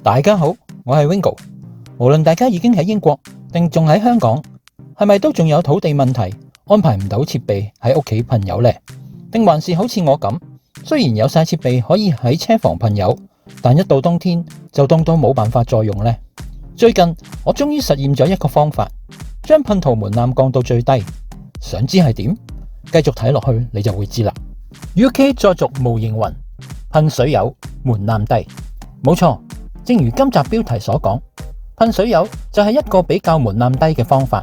大家好，我係 Wingo。無論大家已經喺英國定仲喺香港，係咪都仲有土地問題，安排唔到設備喺屋企噴油呢？定還是好似我咁，雖然有晒設備可以喺車房噴油，但一到冬天就凍到冇辦法再用呢？最近我終於實驗咗一個方法，將噴塗門檻降到最低。想知係點？繼續睇落去你就會知啦。UK 再續無形雲，噴水油門檻低。冇錯，正如今集標題所講，噴水油就係一個比較門檻低嘅方法。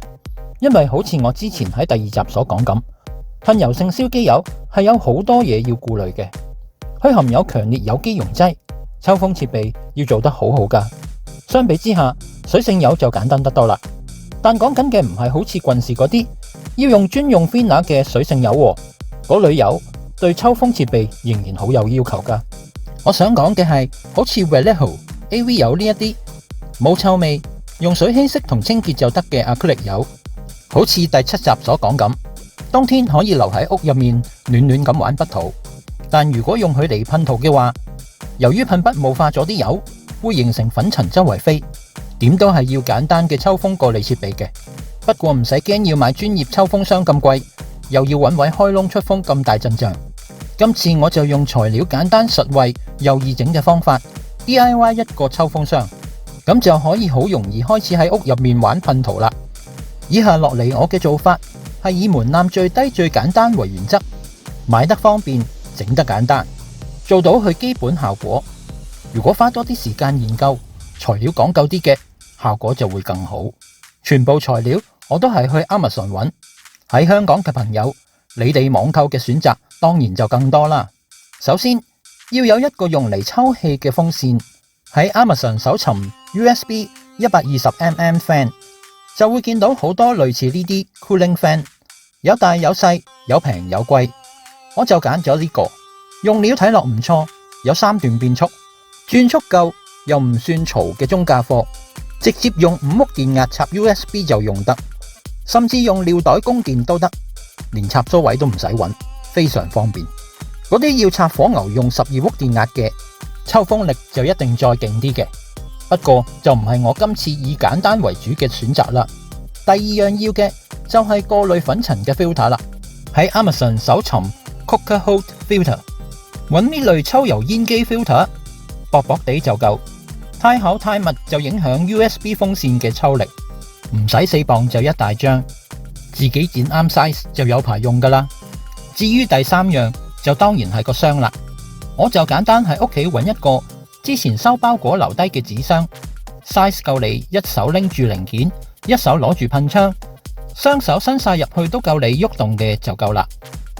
因為好似我之前喺第二集所講咁，噴油性燒機油係有好多嘢要顧慮嘅。佢含有強烈有機溶劑，抽風設備要做得好好噶。相比之下，水性油就簡單得多啦。但講緊嘅唔係好似棍氏嗰啲要用專用 thinner 嘅水性油喎，嗰類油對抽風設備仍然好有要求噶。我想講嘅係好似 Vallejo、AV 油呢一啲冇臭味，用水稀釋同清潔就得嘅 acrylic 油，好似第7集所講咁，冬天可以留喺屋入面暖暖咁玩筆塗。但如果用佢嚟噴塗嘅話，由於噴筆霧化咗啲油，會形成粉塵周圍飛，點都係要簡單嘅抽風過濾設備嘅。不過唔使驚要買專業抽風箱咁貴，又要揾位開窿出風咁大陣仗。今次我就用材料簡單實惠又易整嘅方法 DIY 一個抽風箱，咁就可以好容易開始喺屋入面玩噴塗啦。以下落嚟我嘅做法係以門檻最低最簡單為原則，買得方便，整得簡單，做到佢基本效果。如果花多啲時間研究，材料講究啲嘅，效果就會更好。全部材料我都係去 Amazon 揾。喺香港嘅朋友，你哋網購嘅選擇當然就更多啦。首先要有一個用嚟抽氣嘅風扇，喺 Amazon 搜尋 USB 120mm fan， 就會見到好多類似呢啲 cooling fan， 有大有細，有平有貴。我就揀咗呢個，用料睇落唔錯，有3段變速，轉速夠又唔算嘈嘅中價貨，直接用5伏電壓插 USB 就用得，甚至用尿袋供電都得，連插蘇位都唔使揾，非常方便。嗰啲要插火牛用12伏電壓嘅，抽風力就一定再勁啲嘅，不過就唔係我今次以簡單為主嘅選擇啦。第二樣要嘅就係過濾粉塵嘅 filter 啦，喺 Amazon 搜尋 Coca-Cola filter， 揾呢類抽油煙機 filter， 薄薄地就夠，太厚太密就影響 USB 風扇嘅抽力，唔使4磅就一大張，自己剪啱 size 就有排用噶啦。至於第3樣就當然係個箱啦，我就簡單喺屋企揾一個之前收包裹留低嘅紙箱 ，size 夠你一手拎住零件，一手攞住噴槍，雙手伸晒入去都夠你喐動嘅就夠啦。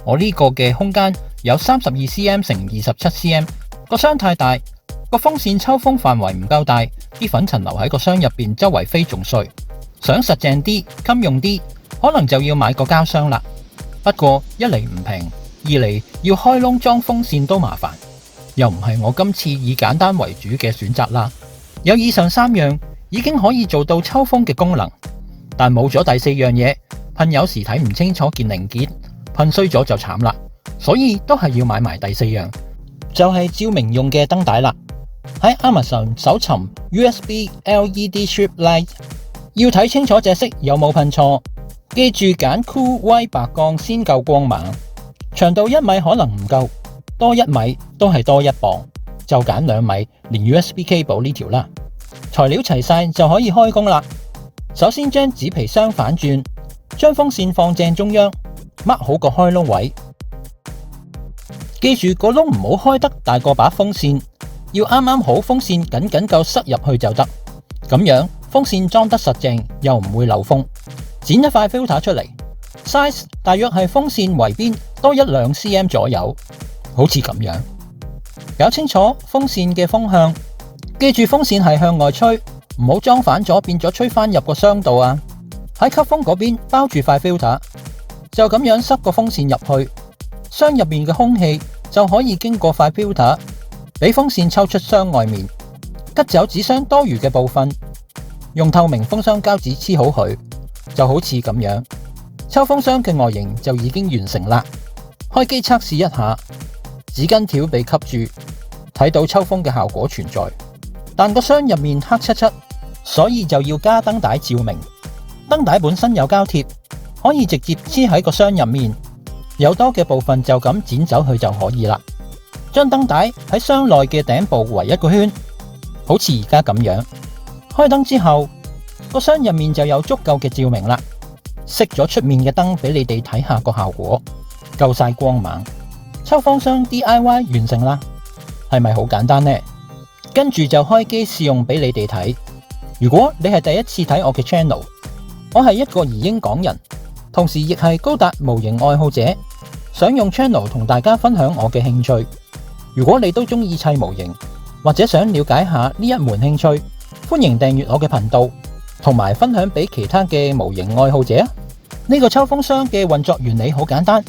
我呢個嘅空間有 32cm 乘 27cm， 個箱太大，個風扇抽風範圍唔夠大，啲粉塵留喺個箱入邊周圍飛仲衰。想實淨啲襟用啲，可能就要買個膠箱啦。不過一嚟唔平，二嚟要開窿裝風扇都麻煩，又唔係我今次以簡單為主嘅選擇啦。有以上3樣已經可以做到抽風嘅功能，但冇咗第4樣嘢，噴油時睇唔清楚件零件，噴衰咗就慘啦。所以都係要買埋第4樣，就係照明用嘅燈帶啦。喺 Amazon 搜尋 USB LED strip light， 要睇清楚隻色有冇噴錯，記住揀 Cool White 白鋼先夠光猛。長度1米可能唔夠，多1米都係多1磅，就揀2米連 USB cable 呢條啦。材料齊晒就可以開工啦。首先將紙皮箱反轉，將風扇放正中央，mark 好個開窿位。記住個窿唔好開得大過把風扇，要啱啱好風扇緊緊夠塞入去就得。咁樣風扇裝得實淨，又唔會漏風。剪一塊 filter 出嚟 ，size 大約係風扇圍邊多1-2 cm 左右，好似咁樣。搞清楚風扇嘅風向，記住風扇係向外吹，唔好裝反咗變咗吹翻入個箱度啊！喺吸風嗰邊包住塊 filter， 就咁樣塞個風扇入去，箱入面嘅空氣就可以經過塊 filter， 俾風扇抽出箱外面，吉走紙箱多餘嘅部分，用透明封箱膠紙黐好佢，就好似咁樣。抽風箱嘅外形就已經完成啦。開機測試一下，紙巾條被吸住，睇到抽風嘅效果存在。但個箱入面黑漆漆，所以就要加燈帶照明。燈帶本身有膠貼，可以直接黐喺個箱入面，有多嘅部分就咁剪走佢就可以啦。將燈帶喺箱內嘅頂部圍一個圈，好似而家咁樣。開燈之後，個箱入面就有足夠嘅照明啦。熄咗出面嘅燈俾你哋睇下個效果，夠晒光猛。抽風箱 DIY 完成啦，係咪好簡單呢？跟住就開機試用俾你哋睇。如果你係第一次睇我嘅 channel， 我係一個移英港人，同時亦係高達模型愛好者，想用 channel 同大家分享我嘅興趣。如果你都中意砌模型，或者想了解下呢一門興趣，歡迎訂閱我嘅頻道，同埋分享俾其他嘅模型愛好者啊！呢個抽風箱嘅運作原理好簡單，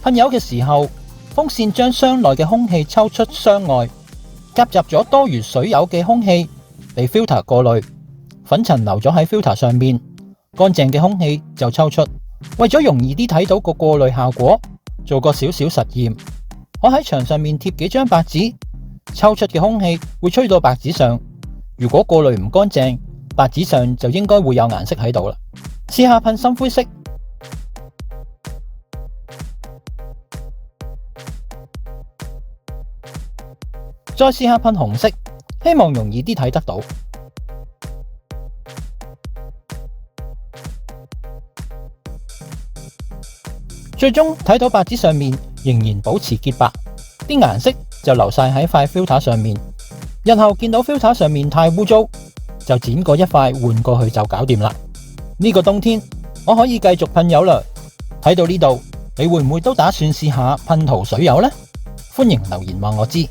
噴油嘅時候，風扇將箱內嘅空氣抽出箱外，夾雜咗多餘水油嘅空氣被 filter 過濾，粉塵留咗喺 filter 上面，乾淨嘅空氣就抽出。為咗容易啲睇到個過濾效果，做個少少實驗。我喺牆上面貼幾張白紙，抽出嘅空氣會吹到白紙上。如果過濾唔乾淨，白紙上就應該會有顏色喺度啦。試下噴深灰色，再試下噴紅色，希望容易啲睇得到。最終睇到白紙上面仍然保持潔白，啲顏色就流晒喺塊 filter 上面。日後見到 filter 上面太污糟，就剪過一塊換過去就搞掂啦。呢個冬天我可以繼續噴油啦。睇到呢度，你會唔會都打算試下噴塗水油呢？歡迎留言話我知。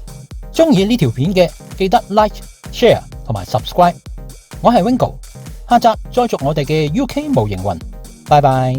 中意呢條片嘅記得 like、share 同埋 subscribe。我係 Wingo， 下集再續我哋嘅 UK 模型魂。拜拜。